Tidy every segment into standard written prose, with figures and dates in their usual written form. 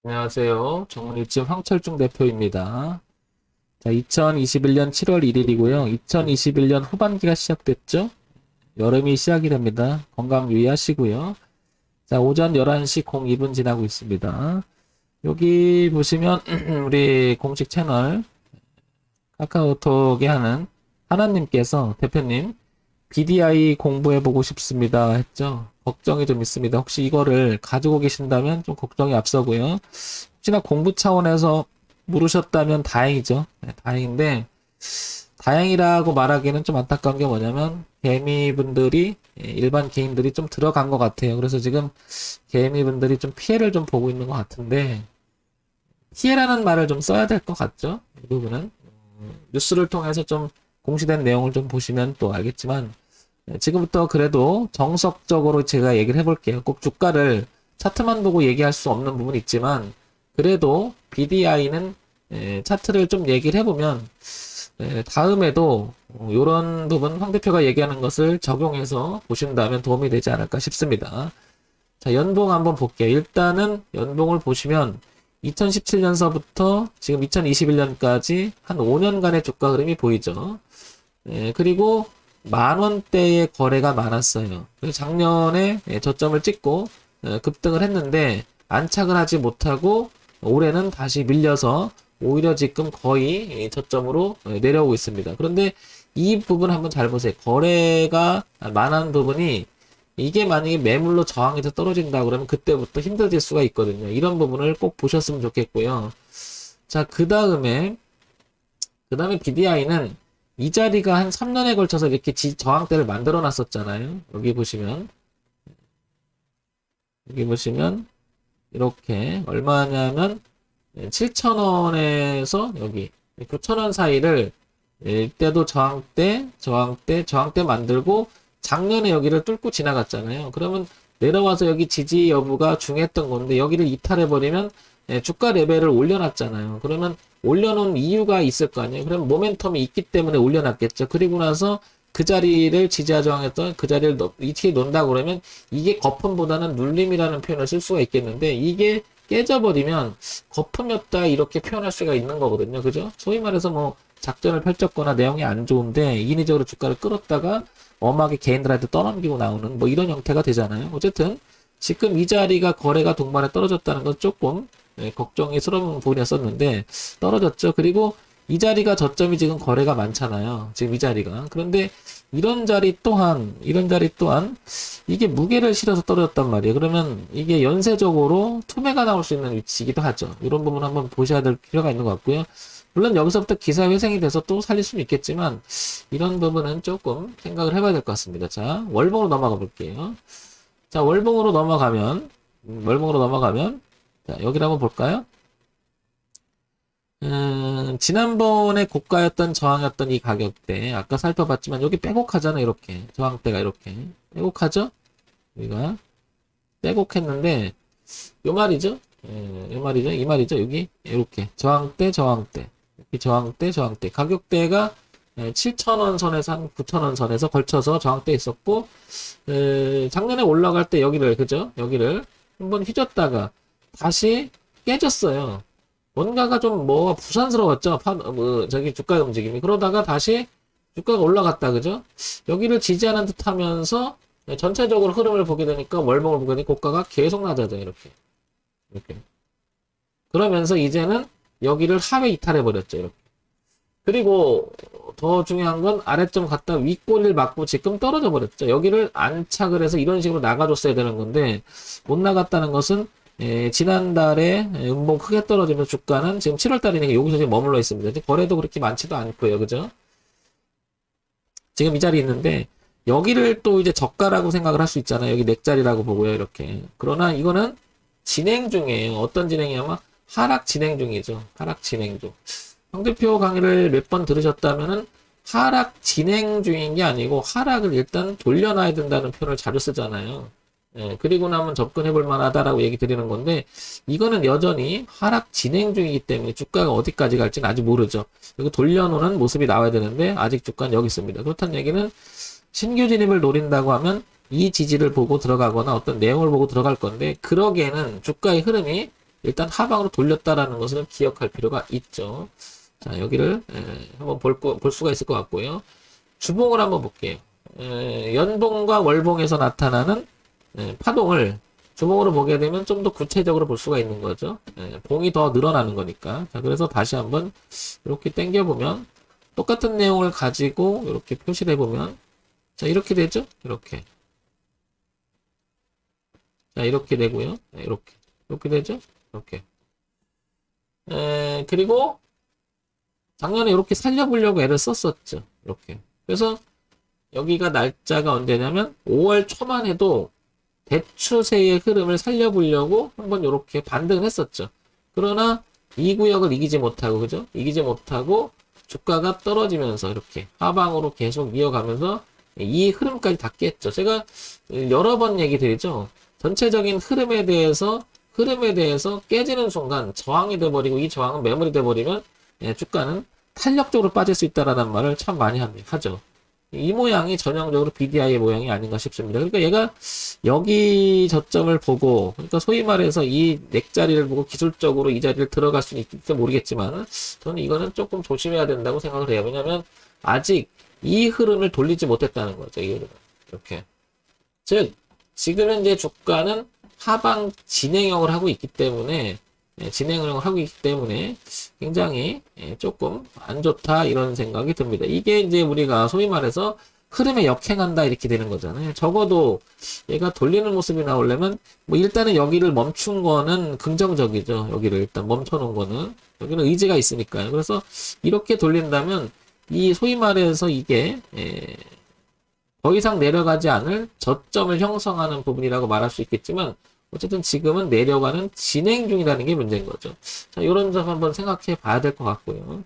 안녕하세요. 정원일집 황철중 대표입니다. 자, 2021년 7월 1일이고요. 2021년 후반기가 시작됐죠? 여름이 시작이 됩니다. 건강 유의하시고요. 자, 오전 11시 02분 지나고 있습니다. 여기 보시면 우리 공식 채널 카카오톡에 하는 하나님께서 대표님 BDI 공부해보고 싶습니다 했죠. 걱정이 좀 있습니다. 혹시 이거를 가지고 계신다면 좀 걱정이 앞서고요. 혹시나 공부 차원에서 물으셨다면 다행이죠. 네, 다행인데 다행이라고 말하기에는 좀 안타까운 게 뭐냐면 개미분들이 일반 개인들이 좀 들어간 것 같아요. 그래서 지금 개미분들이 좀 피해를 좀 보고 있는 것 같은데 피해라는 말을 좀 써야 될 것 같죠. 이 부분은 뉴스를 통해서 좀 공시된 내용을 좀 보시면 또 알겠지만 지금부터 그래도 정석적으로 제가 얘기를 해볼게요. 꼭 주가를 차트만 보고 얘기할 수 없는 부분이 있지만 그래도 BDI는 차트를 좀 얘기를 해보면 다음에도 이런 부분 황 대표가 얘기하는 것을 적용해서 보신다면 도움이 되지 않을까 싶습니다. 자, 연봉 한번 볼게요. 일단은 연봉을 보시면 2017년서부터 지금 2021년까지 한 5년간의 주가 흐름이 보이죠. 그리고 만 원대의 거래가 많았어요. 그래서 작년에 저점을 찍고 급등을 했는데 안착을 하지 못하고 올해는 다시 밀려서 오히려 지금 거의 저점으로 내려오고 있습니다. 그런데 이 부분 한번 잘 보세요. 거래가 많은 부분이 이게 만약에 매물로 저항해서 떨어진다 그러면 그때부터 힘들어질 수가 있거든요. 이런 부분을 꼭 보셨으면 좋겠고요. 자, 그 다음에 BDI는 이 자리가 한 3년에 걸쳐서 이렇게 저항대를 만들어 놨었잖아요. 여기 보시면 이렇게 얼마냐면 7,000원에서 여기 9,000원 사이를 이때도 저항대 만들고 작년에 여기를 뚫고 지나갔잖아요. 그러면 내려와서 여기 지지 여부가 중요했던 건데 여기를 이탈해버리면 주가 레벨을 올려놨잖아요. 그러면 올려놓은 이유가 있을 거 아니에요. 그럼 모멘텀이 있기 때문에 올려놨겠죠. 그리고 나서 그 자리를 지지하저항했던 그 자리를 이렇게 놓는다 그러면 이게 거품보다는 눌림이라는 표현을 쓸 수가 있겠는데 이게 깨져버리면 거품이었다 이렇게 표현할 수가 있는 거거든요. 그죠? 소위 말해서 뭐 작전을 펼쳤거나 내용이 안 좋은데 인위적으로 주가를 끌었다가 엄하게 개인들한테 떠넘기고 나오는 뭐 이런 형태가 되잖아요. 어쨌든 지금 이 자리가 거래가 동반에 떨어졌다는 건 조금 걱정스러운 부분이었었는데 떨어졌죠. 그리고 이 자리가 저점이 지금 거래가 많잖아요. 지금 이 자리가. 그런데 이런 자리 또한 이게 무게를 실어서 떨어졌단 말이에요. 그러면 이게 연쇄적으로 투매가 나올 수 있는 위치이기도 하죠. 이런 부분 한번 보셔야 될 필요가 있는 것 같고요. 물론 여기서부터 기사 회생이 돼서 또 살릴 수는 있겠지만 이런 부분은 조금 생각을 해봐야 될 것 같습니다. 자, 월봉으로 넘어가 볼게요. 자, 월봉으로 넘어가면 자, 여기를 한번 볼까요? 지난번에 고가였던 저항이었던 이 가격대 아까 살펴봤지만 여기 빼곡하잖아요. 이렇게 저항대가 이렇게 빼곡하죠? 우리가 빼곡했는데 요 말이죠. 이 말이죠. 여기 이렇게 저항대 이렇게 저항대 가격대가 7,000원 선에서 한 9,000원 선에서 걸쳐서 저항대 있었고 작년에 올라갈 때 여기를 한번 휘졌다가 다시 깨졌어요. 뭔가가 좀 뭐가 부산스러웠죠. 저기 주가 움직임이. 그러다가 다시 주가가 올라갔다. 그죠? 여기를 지지하는 듯 하면서 전체적으로 흐름을 보게 되니까 월봉을 보게 되니까 고가가 계속 낮아져요. 이렇게. 그러면서 이제는 여기를 하회 이탈해 버렸죠. 이렇게. 그리고 더 중요한 건 아래점 갔다 윗꼬리를 맞고 지금 떨어져 버렸죠. 여기를 안착을 해서 이런 식으로 나가줬어야 되는 건데 못 나갔다는 것은 지난달에 음봉 크게 떨어지면서 주가는 지금 7월달이니까 여기서 지금 머물러 있습니다. 거래도 그렇게 많지도 않고요. 그죠? 지금 이 자리에 있는데 여기를 또 이제 저가라고 생각을 할 수 있잖아요. 여기 넥자리라고 보고요. 이렇게. 그러나 이거는 진행 중이에요. 어떤 진행이냐면 하락 진행 중이죠. 하락 진행 중. 황 대표 강의를 몇 번 들으셨다면은 하락 진행 중인 게 아니고 하락을 일단 돌려놔야 된다는 표현을 자주 쓰잖아요. 그리고 나면 접근해 볼 만하다라고 얘기 드리는 건데 이거는 여전히 하락 진행 중이기 때문에 주가가 어디까지 갈지는 아직 모르죠. 그리고 돌려놓는 모습이 나와야 되는데 아직 주가는 여기 있습니다. 그렇다는 얘기는 신규 진입을 노린다고 하면 이 지지를 보고 들어가거나 어떤 내용을 보고 들어갈 건데 그러기에는 주가의 흐름이 일단 하방으로 돌렸다라는 것을 기억할 필요가 있죠. 자, 여기를 한번 볼 수가 있을 것 같고요. 주봉을 한번 볼게요. 연봉과 월봉에서 나타나는 파동을 주봉으로 보게 되면 좀 더 구체적으로 볼 수가 있는 거죠. 봉이 더 늘어나는 거니까. 자, 그래서 다시 한번 이렇게 당겨보면 똑같은 내용을 가지고 이렇게 표시를 해보면 자, 이렇게 되죠? 이렇게. 자, 이렇게 되고요. 이렇게 되죠? 이렇게. 그리고 작년에 이렇게 살려보려고 애를 썼었죠. 이렇게. 그래서 여기가 날짜가 언제냐면 5월 초만 해도 대추세의 흐름을 살려보려고 한번 이렇게 반등을 했었죠. 그러나 이 구역을 이기지 못하고, 그죠? 이기지 못하고 주가가 떨어지면서 이렇게 하방으로 계속 이어가면서 이 흐름까지 다 깼죠. 제가 여러 번 얘기 드리죠. 전체적인 흐름에 대해서 깨지는 순간 저항이 돼버리고 이 저항은 매물이 돼버리면 주가는 탄력적으로 빠질 수 있다라는 말을 참 많이 하죠. 이 모양이 전형적으로 BDI의 모양이 아닌가 싶습니다. 그러니까 얘가 여기 저점을 보고, 그러니까 소위 말해서 이 넥자리를 보고 기술적으로 이 자리를 들어갈 수는 있을지 모르겠지만, 저는 이거는 조금 조심해야 된다고 생각을 해요. 왜냐면 아직 이 흐름을 돌리지 못했다는 거죠. 이 흐름을. 이렇게. 즉, 지금 현재 주가는 하방 진행형을 하고 있기 때문에, 굉장히 조금 안 좋다 이런 생각이 듭니다. 이게 이제 우리가 소위 말해서 흐름에 역행한다 이렇게 되는 거잖아요. 적어도 얘가 돌리는 모습이 나오려면 뭐 일단은 여기를 멈춘 거는 긍정적이죠. 여기를 일단 멈춰 놓은 거는 여기는 의지가 있으니까요. 그래서 이렇게 돌린다면 이 소위 말해서 이게 더 이상 내려가지 않을 저점을 형성하는 부분이라고 말할 수 있겠지만 어쨌든 지금은 내려가는 진행 중이라는 게 문제인 거죠. 자, 이런 점 한번 생각해 봐야 될 것 같고요.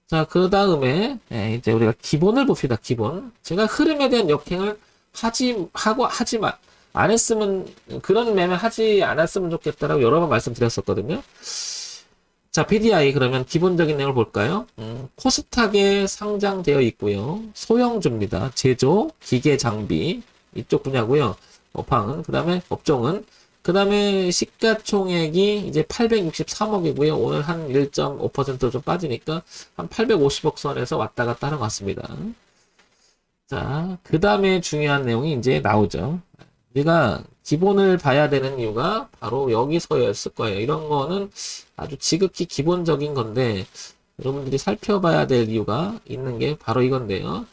자, 그 다음에 이제 우리가 기본을 봅시다. 기본. 제가 흐름에 대한 역행을 하지만 안 했으면 그런 매매 하지 않았으면 좋겠다라고 여러 번 말씀드렸었거든요. 자, PDI 그러면 기본적인 내용을 볼까요? 코스닥에 상장되어 있고요. 소형주입니다. 제조, 기계, 장비 이쪽 분야고요. 업황은 그 다음에 업종은 그 다음에 시가총액이 이제 863억이고요. 오늘 한 1.5% 좀 빠지니까 한 850억 선에서 왔다 갔다 하는 것 같습니다. 자, 그 다음에 중요한 내용이 이제 나오죠. 우리가 기본을 봐야 되는 이유가 바로 여기서였을 거예요. 이런 거는 아주 지극히 기본적인 건데 여러분들이 살펴봐야 될 이유가 있는 게 바로 이건데요.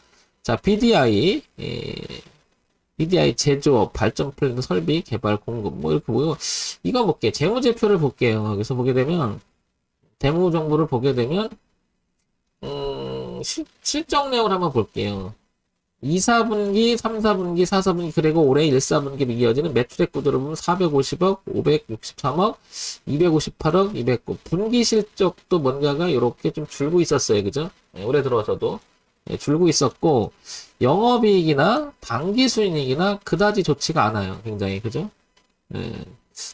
자, BDI 제조업, 발전 플랜트 설비, 개발, 공급, 뭐 이렇게 보고, 이거 볼게요. 재무제표를 볼게요. 여기서 보게 되면, 재무 정보를 보게 되면, 실적 내용을 한번 볼게요. 2, 4분기, 3, 4분기, 4, 4분기, 그리고 올해 1, 4분기로 이어지는 매출액 구도를 보면 450억, 563억, 258억, 209. 분기 실적도 뭔가가 이렇게 좀 줄고 있었어요. 그죠? 올해 들어서도. 줄고 있었고 영업이익이나 당기순이익이나 그다지 좋지가 않아요. 굉장히 그죠?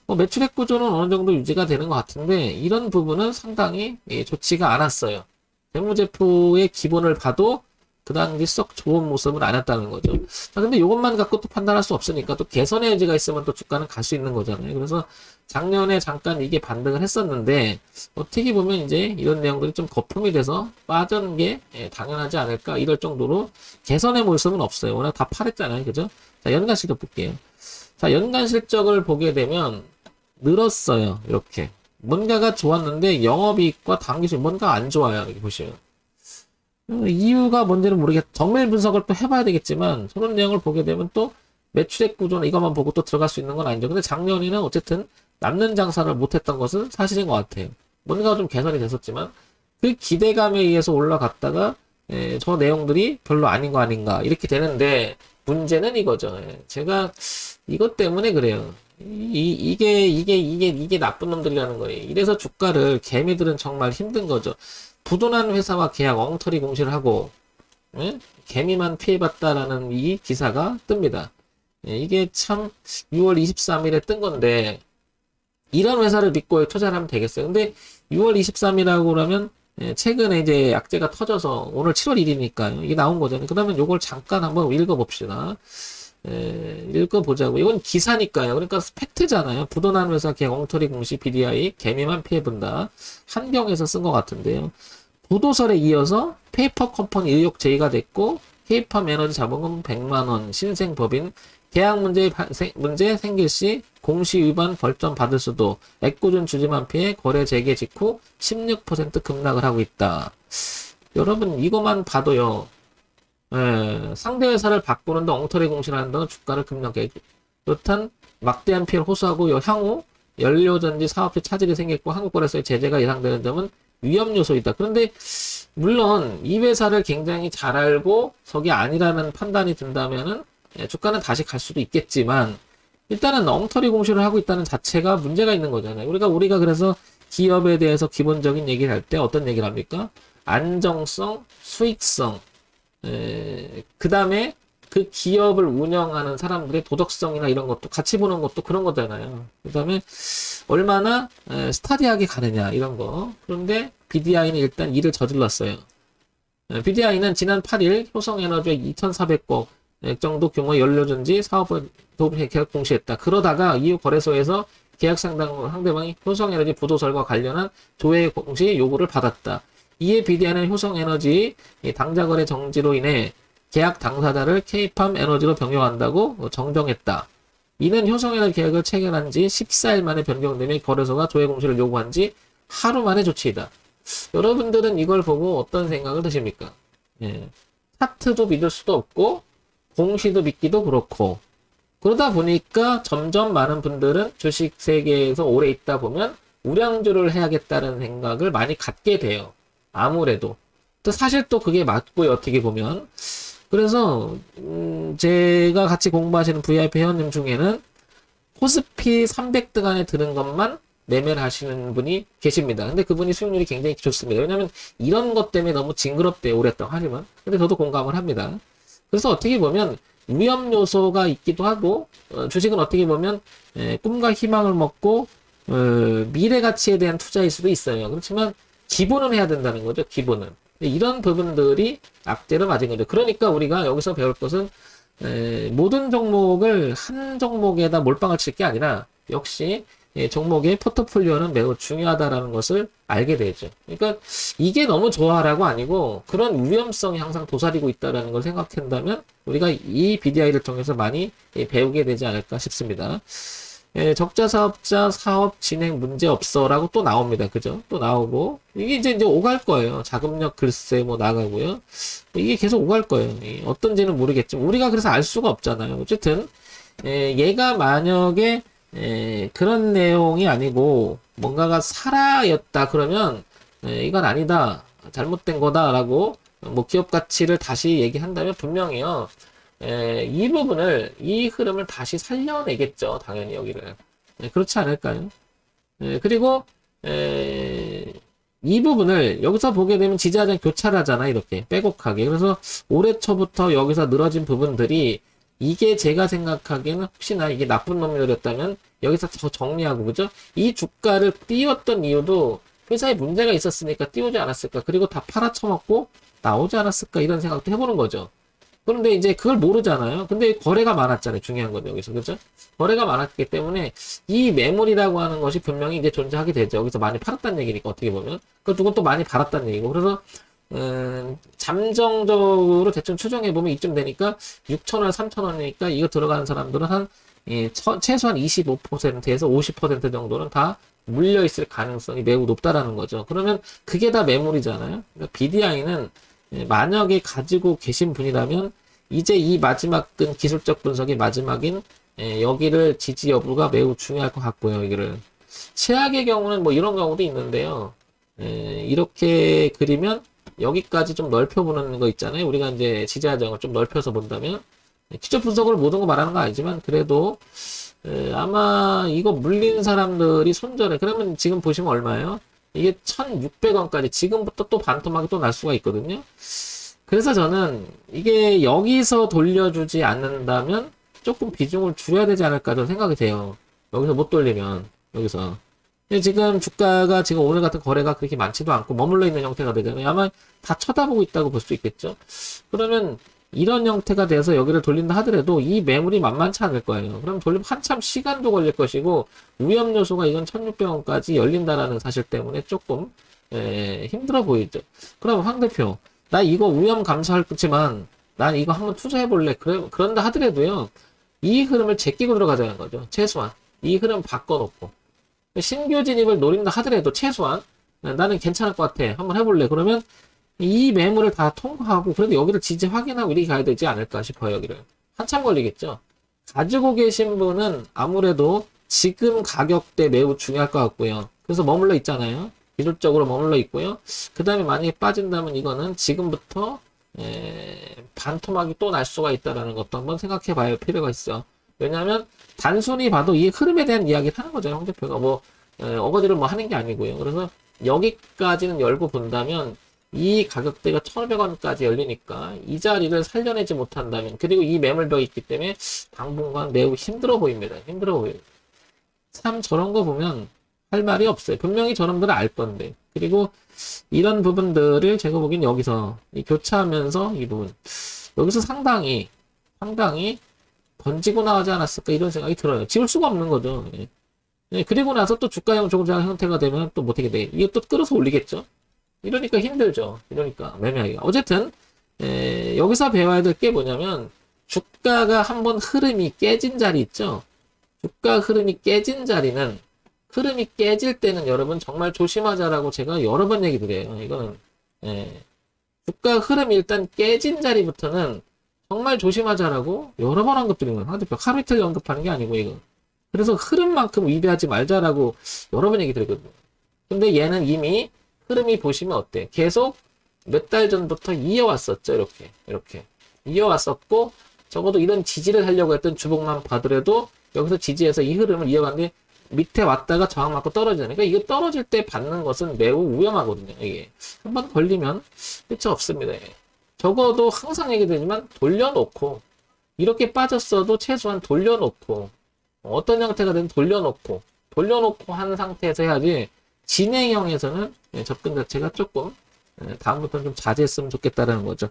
뭐 매출액 구조는 어느 정도 유지가 되는 것 같은데 이런 부분은 상당히 좋지가 않았어요. 재무제표의 기본을 봐도 그 당시 썩 좋은 모습은 아니었다는 거죠. 자, 근데 이것만 갖고 또 판단할 수 없으니까 또 개선의 여지가 있으면 또 주가는 갈 수 있는 거잖아요. 그래서 작년에 잠깐 이게 반등을 했었는데 어떻게 보면 이제 이런 내용들이 좀 거품이 돼서 빠진 게 당연하지 않을까 이럴 정도로 개선의 모습은 없어요. 워낙 다 팔았잖아요. 그죠? 자, 연간 실적 볼게요. 자, 연간 실적을 보게 되면 늘었어요. 이렇게. 뭔가가 좋았는데 영업이익과 당기순 뭔가 안 좋아요. 여기 보시면. 이유가 뭔지는 모르겠, 정밀 분석을 또 해봐야 되겠지만, 저런 내용을 보게 되면 또 매출액 구조는 이것만 보고 또 들어갈 수 있는 건 아니죠. 근데 작년에는 어쨌든 남는 장사를 못했던 것은 사실인 것 같아요. 뭔가 좀 개선이 됐었지만, 그 기대감에 의해서 올라갔다가, 저 내용들이 별로 아닌 거 아닌가, 이렇게 되는데, 문제는 이거죠. 제가 이것 때문에 그래요. 이게 나쁜 놈들이라는 거예요. 이래서 주가를 개미들은 정말 힘든 거죠. 부도난 회사와 계약 엉터리 공시를 하고 개미만 피해봤다라는 이 기사가 뜹니다. 이게 참 6월 23일에 뜬 건데 이런 회사를 믿고 투자를 하면 되겠어요. 근데 6월 23일이라고 그러면 최근에 이제 약재가 터져서 오늘 7월 1일이니까요. 이게 나온 거잖아요. 그러면 요걸 잠깐 한번 읽어봅시다. 읽어보자고. 이건 기사니까요. 그러니까 팩트잖아요. 부도난 회사 계약 엉터리 공시 BDI 개미만 피해본다. 한경에서 쓴 것 같은데요. 부도설에 이어서 페이퍼 컴퍼니 의혹 제기가 됐고 케이팝 에너지 자본금 100만 원 신생법인 계약 문제 생길 시 공시 위반 벌점 받을 수도 애꿎은 주지만 피해 거래 재개 직후 16% 급락을 하고 있다. 여러분 이것만 봐도요. 상대 회사를 바꾸는데 엉터리 공시를 한다는 주가를 급락해. 그렇단 막대한 피해를 호소하고 향후 연료전지 사업에 차질이 생겼고 한국거래소의 제재가 예상되는 점은 위험 요소이다. 그런데 물론 이 회사를 굉장히 잘 알고 저게 아니라는 판단이 든다면은 주가는 다시 갈 수도 있겠지만 일단은 엉터리 공시를 하고 있다는 자체가 문제가 있는 거잖아요. 우리가 그래서 기업에 대해서 기본적인 얘기를 할 때 어떤 얘기를 합니까? 안정성, 수익성, 그 다음에 그 기업을 운영하는 사람들의 도덕성이나 이런 것도 같이 보는 것도 그런 거잖아요. 그 다음에 얼마나 스타디하게 가느냐 이런 거. 그런데 BDI는 일단 일을 저질렀어요. BDI는 지난 8일 효성에너지에 2,400억 정도 규모의 연료전지 사업을 계약 공시했다. 그러다가 이후 거래소에서 계약 상대방이 효성에너지 부도설과 관련한 조회 공시 요구를 받았다. 이에 BDI는 효성에너지 당좌거래 정지로 인해 계약 당사자를 K팜 에너지로 변경한다고 정정했다. 이는 효성에너지 계약을 체결한 지 14일 만에 변경되며 거래소가 조회 공시를 요구한 지 하루 만의 조치이다. 여러분들은 이걸 보고 어떤 생각을 드십니까? 차트도 믿을 수도 없고 공시도 믿기도 그렇고 그러다 보니까 점점 많은 분들은 주식 세계에서 오래 있다 보면 우량주를 해야겠다는 생각을 많이 갖게 돼요. 아무래도. 또 사실 또 그게 맞고요. 어떻게 보면. 그래서 제가 같이 공부하시는 VIP 회원님 중에는 코스피 300등 안에 드는 것만 매매를 하시는 분이 계십니다. 근데 그분이 수익률이 굉장히 좋습니다. 왜냐하면 이런 것 때문에 너무 징그럽대요. 오랫동안 하지만. 근데 저도 공감을 합니다. 그래서 어떻게 보면 위험 요소가 있기도 하고 주식은 어떻게 보면 꿈과 희망을 먹고 미래 가치에 대한 투자일 수도 있어요. 그렇지만 기본은 해야 된다는 거죠. 기본은. 이런 부분들이 악재를 맞은 거죠. 그러니까 우리가 여기서 배울 것은 모든 종목을 한 종목에다 몰빵을 칠 게 아니라 역시 종목의 포트폴리오는 매우 중요하다라는 것을 알게 되죠. 그러니까 이게 너무 좋아라고 아니고 그런 위험성이 항상 도사리고 있다는 걸 생각한다면 우리가 이 BDI를 통해서 많이 배우게 되지 않을까 싶습니다. 적자 사업자 사업 진행 문제 없어라고 또 나옵니다. 그죠? 또 나오고 이게 이제 오갈 거예요. 자금력 글쎄 뭐 나가고요. 이게 계속 오갈 거예요. 어떤지는 모르겠지만 우리가 그래서 알 수가 없잖아요. 어쨌든 얘가 만약에 그런 내용이 아니고 뭔가가 살아였다 그러면 이건 아니다. 잘못된 거다라고 뭐 기업 가치를 다시 얘기한다면 분명히요. 이 흐름을 다시 살려내겠죠. 당연히 여기를. 그렇지 않을까요? 그리고 이 부분을 여기서 보게 되면 지지하자 교차를 하잖아. 이렇게 빼곡하게. 그래서 올해 초부터 여기서 늘어진 부분들이 이게 제가 생각하기에는 혹시나 이게 나쁜 놈이었다면 여기서 더 정리하고 그죠? 이 주가를 띄웠던 이유도 회사에 문제가 있었으니까 띄우지 않았을까? 그리고 다 팔아쳐먹고 나오지 않았을까? 이런 생각도 해보는 거죠. 그런데 이제 그걸 모르잖아요. 근데 거래가 많았잖아요. 중요한 건 여기서. 그죠? 거래가 많았기 때문에 이 매물이라고 하는 것이 분명히 이제 존재하게 되죠. 여기서 많이 팔았다는 얘기니까 어떻게 보면. 그 누군 또 많이 팔았다는 얘기고. 그래서 잠정적으로 대충 추정해보면 이쯤 되니까 6,000원, 3,000원이니까 이거 들어가는 사람들은 최소한 25%에서 50% 정도는 다 물려있을 가능성이 매우 높다라는 거죠. 그러면 그게 다 매물이잖아요. 그러니까 BDI는 만약에 가지고 계신 분이라면 이제 이 마지막은 기술적 분석의 마지막인 여기를 지지 여부가 매우 중요할 것 같고요. 여기를 최악의 경우는 뭐 이런 경우도 있는데요. 이렇게 그리면 여기까지 좀 넓혀보는 거 있잖아요. 우리가 이제 지지하장을 좀 넓혀서 본다면 기초 분석을 모든 거 말하는 거 아니지만 그래도 아마 이거 물린 사람들이 손절해. 그러면 지금 보시면 얼마예요? 이게 1,600원까지 지금부터 또 반토막이 또 날 수가 있거든요. 그래서 저는 이게 여기서 돌려주지 않는다면 조금 비중을 줄여야 되지 않을까 저는 생각이 돼요. 여기서 못 돌리면 여기서. 지금 주가가 지금 오늘 같은 거래가 그렇게 많지도 않고 머물러 있는 형태가 되잖아요. 아마 다 쳐다보고 있다고 볼 수 있겠죠. 그러면 이런 형태가 돼서 여기를 돌린다 하더라도 이 매물이 만만치 않을 거예요. 그럼 돌리면 한참 시간도 걸릴 것이고 위험 요소가 이건 1600원까지 열린다라는 사실 때문에 조금 힘들어 보이죠. 그럼 황 대표, 나 이거 위험 감수할 거지만 난 이거 한번 투자해 볼래. 그런다 하더라도요. 이 흐름을 제끼고 들어가자는 거죠. 최소한 이 흐름 바꿔놓고 신규 진입을 노린다 하더라도 최소한 나는 괜찮을 것 같아. 한번 해볼래. 그러면 이 매물을 다 통과하고 그래도 여기를 지지 확인하고 이렇게 가야 되지 않을까 싶어요. 여기를 한참 걸리겠죠. 가지고 계신 분은 아무래도 지금 가격대 매우 중요할 것 같고요. 그래서 머물러 있잖아요. 기술적으로 머물러 있고요. 그 다음에 만약에 빠진다면 이거는 지금부터 반토막이 또 날 수가 있다는 것도 한번 생각해 봐야 할 필요가 있어. 왜냐하면 단순히 봐도 이 흐름에 대한 이야기를 하는 거죠. 홍 대표가 뭐 어거지를 뭐 하는 게 아니고요. 그래서 여기까지는 열고 본다면 이 가격대가 1,500원까지 열리니까 이 자리를 살려내지 못한다면, 그리고 이 매물벽이 있기 때문에 당분간 매우 힘들어 보입니다. 힘들어 보여요. 참 저런 거 보면 할 말이 없어요. 분명히 저놈들은 알 건데. 그리고 이런 부분들을 제가 보기엔 여기서 교차하면서 이 부분 여기서 상당히 번지고 나오지 않았을까 이런 생각이 들어요. 지울 수가 없는 거죠. 그리고 나서 또 주가형 조정장 형태가 되면 또 못하게 돼. 이게 또 끌어서 올리겠죠. 이러니까 힘들죠. 이러니까 매매하기가. 어쨌든 여기서 배워야 될 게 뭐냐면 주가가 한번 흐름이 깨진 자리 있죠. 주가 흐름이 깨진 자리는, 흐름이 깨질 때는 여러분 정말 조심하자라고 제가 여러 번 얘기 드려요. 이거는 주가 흐름이 일단 깨진 자리부터는 정말 조심하자라고 여러 번 언급드리는 거예요. 하루 이틀 언급하는 게 아니고 이거. 그래서 흐름만큼 위배하지 말자라고 여러 번 얘기 드리거든요. 근데 얘는 이미 흐름이 보시면 어때? 계속 몇 달 전부터 이어왔었죠. 이렇게 이어왔었고, 적어도 이런 지지를 하려고 했던 주봉만 봐더라도 여기서 지지해서 이 흐름을 이어갔는데 밑에 왔다가 저항 맞고 떨어지잖아요. 그러니까 이거 떨어질 때 받는 것은 매우 위험하거든요. 이게 한번 걸리면 끝이 없습니다. 적어도 항상 얘기되지만 돌려놓고, 이렇게 빠졌어도 최소한 돌려놓고, 어떤 형태가 되든 돌려놓고 하는 상태에서 해야지, 진행형에서는 접근 자체가 조금 다음부터는 좀 자제했으면 좋겠다라는 거죠.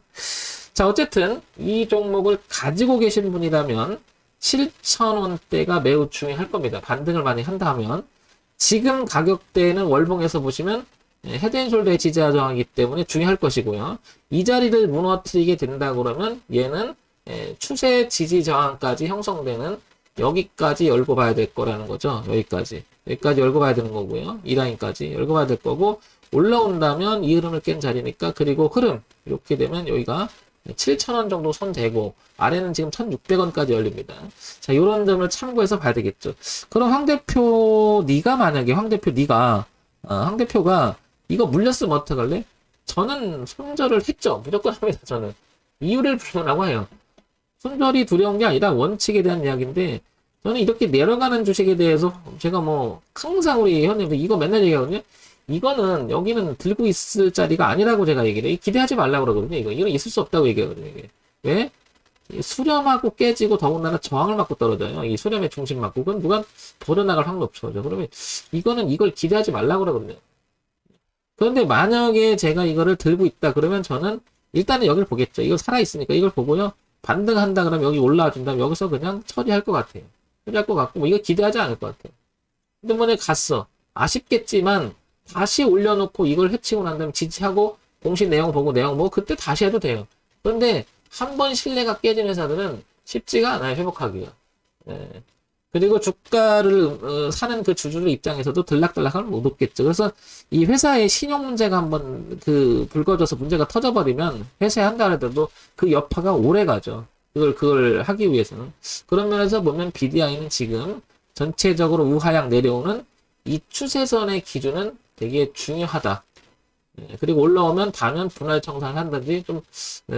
자, 어쨌든 이 종목을 가지고 계신 분이라면 7,000원대가 매우 중요할 겁니다. 반등을 많이 한다면. 지금 가격대는 월봉에서 보시면 헤드앤숄더의 지지하 저항이기 때문에 중요할 것이고요. 이 자리를 무너뜨리게 된다 그러면 얘는 추세 지지 저항까지 형성되는 여기까지 열고 봐야 될 거라는 거죠. 여기까지 열고 봐야 되는 거고요. 이 라인까지 열고 봐야 될 거고, 올라온다면 이 흐름을 깬 자리니까. 그리고 흐름 이렇게 되면 여기가 7,000원 정도 손 대고 아래는 지금 1,600원까지 열립니다. 자, 이런 점을 참고해서 봐야 되겠죠. 그럼 황 대표 만약에 황 대표가 이거 물렸으면 어떡할래? 저는 손절을 했죠. 무조건 합니다. 저는 이유를 불문하고 해요. 손절이 두려운 게 아니라 원칙에 대한 이야기인데, 저는 이렇게 내려가는 주식에 대해서 제가 뭐 항상 우리 현님 이거 맨날 얘기하거든요. 이거는 여기는 들고 있을 자리가 아니라고 제가 얘기를 해요. 기대하지 말라고 그러거든요. 이건 있을 수 없다고 얘기하거든요. 이게. 왜? 수렴하고 깨지고 더군다나 저항을 맞고 떨어져요. 이 수렴의 중심 맞고. 그건 누가 버려나갈 확률 없어요. 그러면 이거는 이걸 기대하지 말라고 그러거든요. 그런데 만약에 제가 이거를 들고 있다 그러면 저는 일단은 여기를 보겠죠. 이거 살아있으니까 이걸 보고요. 반등한다 그러면 여기 올라와 준다면 여기서 그냥 처리할 것 같아요. 처리할 것 같고, 뭐 이거 기대하지 않을 것 같아요. 근데 만약에 갔어. 아쉽겠지만 다시 올려놓고 이걸 해치고 난 다음에 지지하고 공시 내용 보고 그때 다시 해도 돼요. 그런데 한 번 신뢰가 깨진 회사들은 쉽지가 않아요. 회복하기가. 그리고 주가를 사는 그 주주들 입장에서도 들락달락하면 못 얻겠죠. 그래서 이 회사의 신용 문제가 한번 불거져서 문제가 터져버리면 회사에 한다 하더라도 그 여파가 오래 가죠. 그걸 하기 위해서는. 그런 면에서 보면 BDI는 지금 전체적으로 우하향 내려오는 이 추세선의 기준은 되게 중요하다. 그리고 올라오면 다면 분할 청산을 한다든지 좀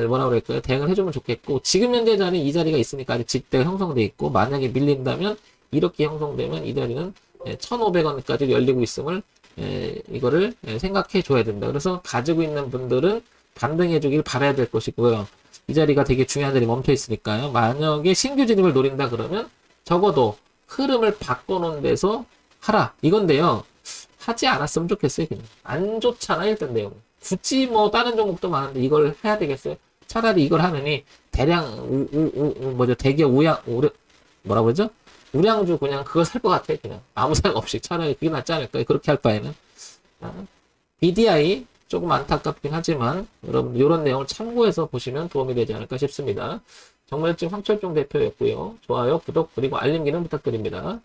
뭐라 그럴까요? 대응을 해주면 좋겠고, 지금 현재 자리 이 자리가 있으니까 아직 집대가 형성돼 있고, 만약에 밀린다면 이렇게 형성되면 이 자리는 1,500원까지 열리고 있음을 이거를 생각해 줘야 된다. 그래서 가지고 있는 분들은 반등해 주길 바라야 될 것이고요. 이 자리가 되게 중요한 자리 멈춰 있으니까요. 만약에 신규 진입을 노린다 그러면 적어도 흐름을 바꿔놓은 데서 하라 이건데요. 하지 않았으면 좋겠어요. 그냥 안 좋잖아 일단 내용. 굳이 뭐 다른 종목도 많은데 이걸 해야 되겠어요? 차라리 이걸 하느니 대량 뭐죠? 대기업 뭐라 그러죠? 우량주 그냥 그거 살 것 같아. 그냥 아무 생각 없이 차라리 그게 낫지 않을까? 그렇게 할 바에는. BDI 조금 안타깝긴 하지만 여러분 이런 내용을 참고해서 보시면 도움이 되지 않을까 싶습니다. 정보일증 황철종 대표였고요. 좋아요, 구독 그리고 알림 기능 부탁드립니다.